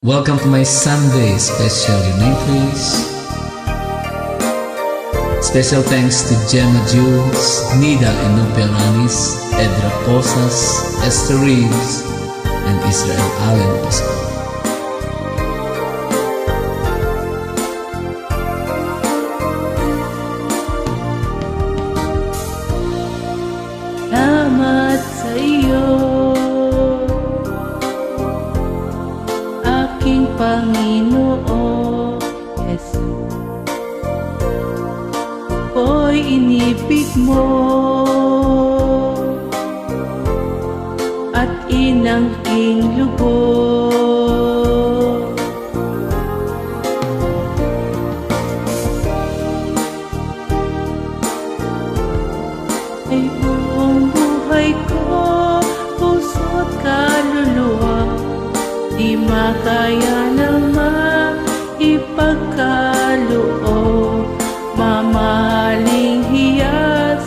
Welcome to my Sunday special. Your name please. Special thanks to Gemma Jules, Nida Enoperanis, Edra Posas, Esther Reeves, and Israel Allen Oscar. Salamat sa iyo, aking Panginoon Jesus. Ako'y inibig mo at inangking lubos. Ay buong buhay ko, puso't kaluluwa, di makaya naman ipagkaloob. Mamahaling hiyas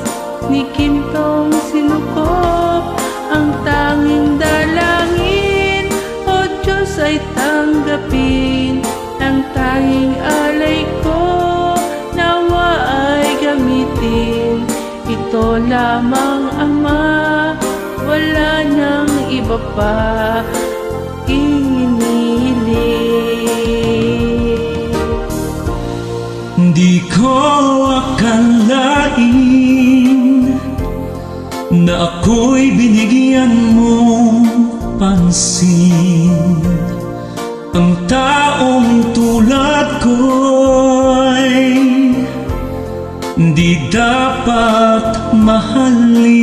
ni Kintong sinukop, ang tanging dalangin, O Diyos ay tanggapin. Ang tanging alay ko, nawa ay gamitin. Ito lamang Ama, wala nang iba pa, hinihiling. Di ko akalain na ako'y binigyan mo pansin. Ang taong tulad ko'y di dapat mahalin.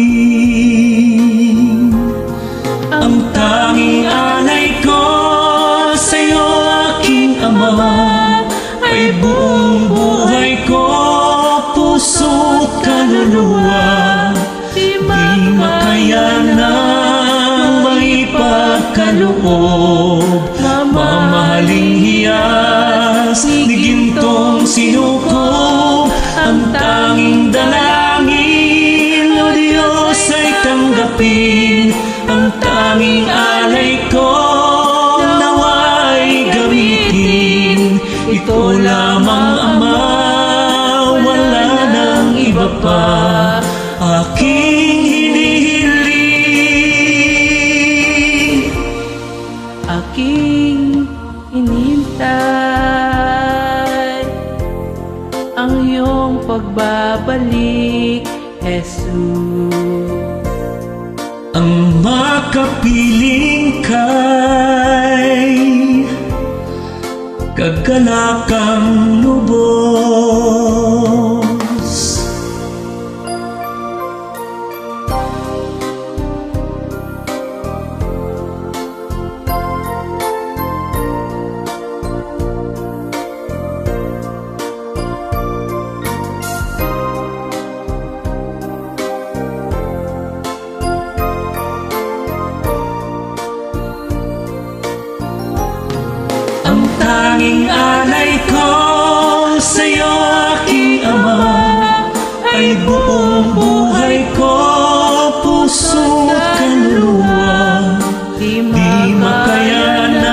Ang tanging alay ko sa'yo, aking Ama, ay buong buhay ko, puso't kaluluwa, di makayanang maipagkaloob. Mamahaling hiyas ni Gintong sinukob, ang tanging dalangin, O Diyos ay tanggapin. Ang tanging alay ko, nawa'y gamitin. Ito lamang Ama, wala nang iba pa, aking hinihiling. Aking hinihintay ang iyong pagbabalik, Jesus. Ang makapiling kay kagalakang lubos. Ang tanging alay ko sa'yo, aking Ama, ay buong buhay ko, puso't kaluluwa, di makayanang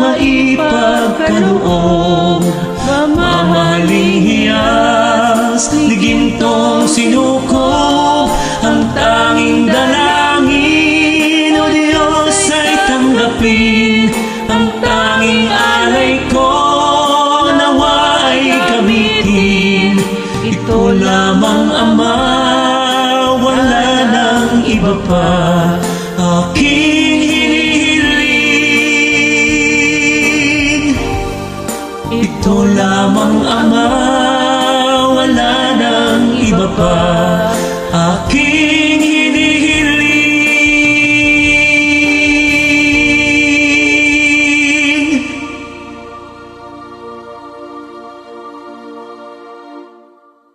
maipagkaloob. Mamahaling hiyas ni Gintong sinukob, ang tanging dalangin, O Diyos ay tanggapin. Ang tanging alay ko, nawa ay gamitin. Ito lamang Ama, wala nang iba pa, aking hinihiling. Ito lamang Ama, wala nang iba pa, aking hinihiling.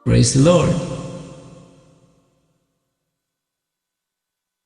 Praise the Lord.